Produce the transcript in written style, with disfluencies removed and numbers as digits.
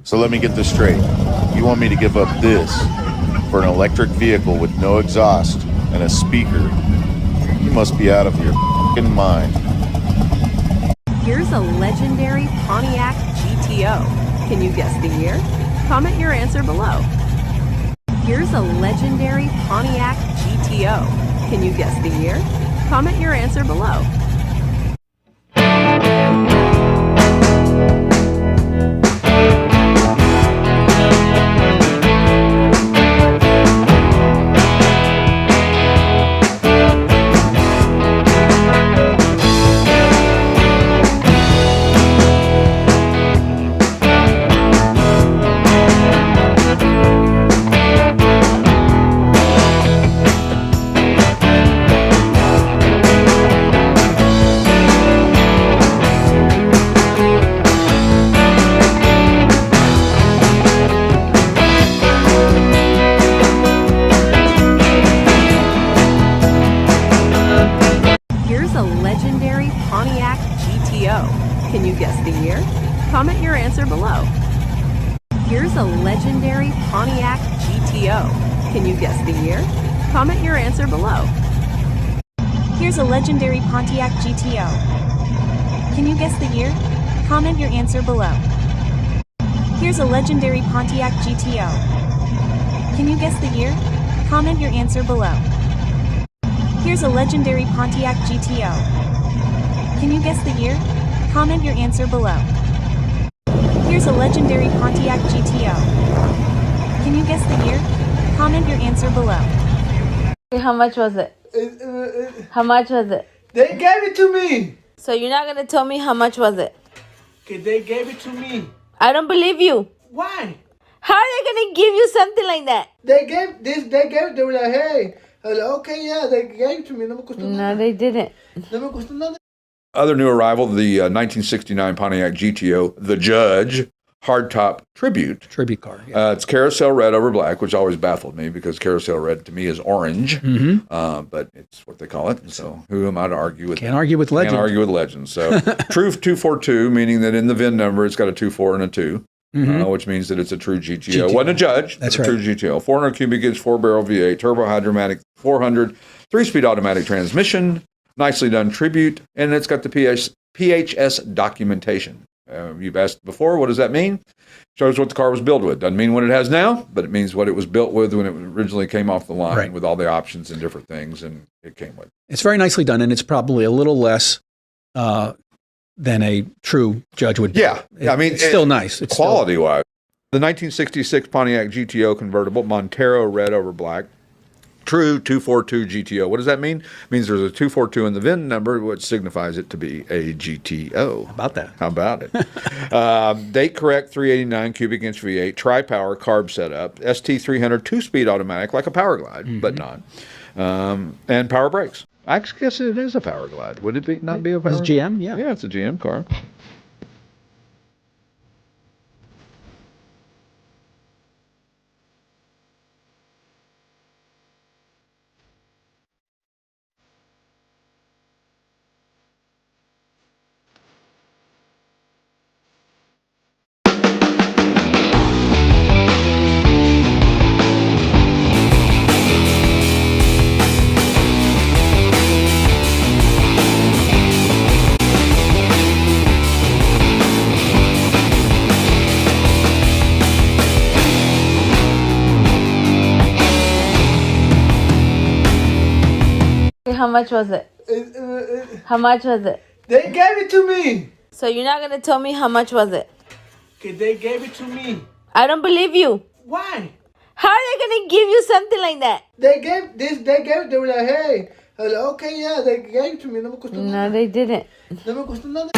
So let me get this straight. You want me to give up this for an electric vehicle with no exhaust and a speaker? You must be out of your f***ing mind. Here's a legendary Pontiac GTO. Can you guess the year? Comment your answer below. Here's a legendary Pontiac GTO. Can you guess the year? Comment your answer below. Legendary Pontiac GTO. Can you guess the year? Comment your answer below. Here's a legendary Pontiac GTO. Can you guess the year? Comment your answer below. Here's a legendary Pontiac GTO. Can you guess the year? Comment your answer below. Here's a legendary Pontiac GTO. Can you guess the year? Comment your answer below. Here's a legendary Pontiac GTO. Can you guess the year? Comment your answer below. Here's a legendary Pontiac GTO. Can you guess the year? Comment your answer below. How much was it? How much was it? They gave it to me. So you're not going to tell me how much was it? Okay, they gave it to me. I don't believe you. Why? How are they going to give you something like that? They gave this. They gave it. They were like, hey. I was like, okay, yeah, they gave it to me. No, they didn't. Other new arrival, the 1969 Pontiac GTO, the Judge hardtop tribute. Tribute car. Yeah. It's carousel red over black, which always baffled me because carousel red to me is orange. But it's what they call it. So who am I to argue with? Can't argue with legends. Can't argue with legends. So true 242, meaning that in the VIN number it's got a 24 and a 2. Which means that it's a true GTO. Wasn't a Judge. That's right. True GTO. 400 cubic inch, 4-barrel V8, turbo hydromatic 400, 3-speed automatic transmission, nicely done tribute, and it's got the PHS documentation. You've asked before, what does that mean? Shows what the car was built with. Doesn't mean what it has now, but it means what it was built with when it originally came off the line with all the options and different things, and it came with. It's very nicely done, and it's probably a little less than a true Judge would be. Yeah. I mean, it's still nice. It's quality-wise. The 1966 Pontiac GTO convertible, Montero red over black, true 242 GTO. What does that mean? It means there's a 242 in the VIN number, which signifies it to be a GTO. How about that? How about it? Date correct 389 cubic inch V8, tri-power carb setup, ST300 2-speed automatic, like a Power Glide, but not. And power brakes. I guess it is a Power Glide. Would it not be a Power Glide? It's GM, yeah. Yeah, it's a GM car. How much was it? How much was it? They gave it to me. So you're not going to tell me how much was it? Okay, they gave it to me. I don't believe you. Why? How are they going to give you something like that? They gave this. They gave it. They were like, hey. I was like, okay, yeah, they gave it to me. No, they didn't. No me costó nada.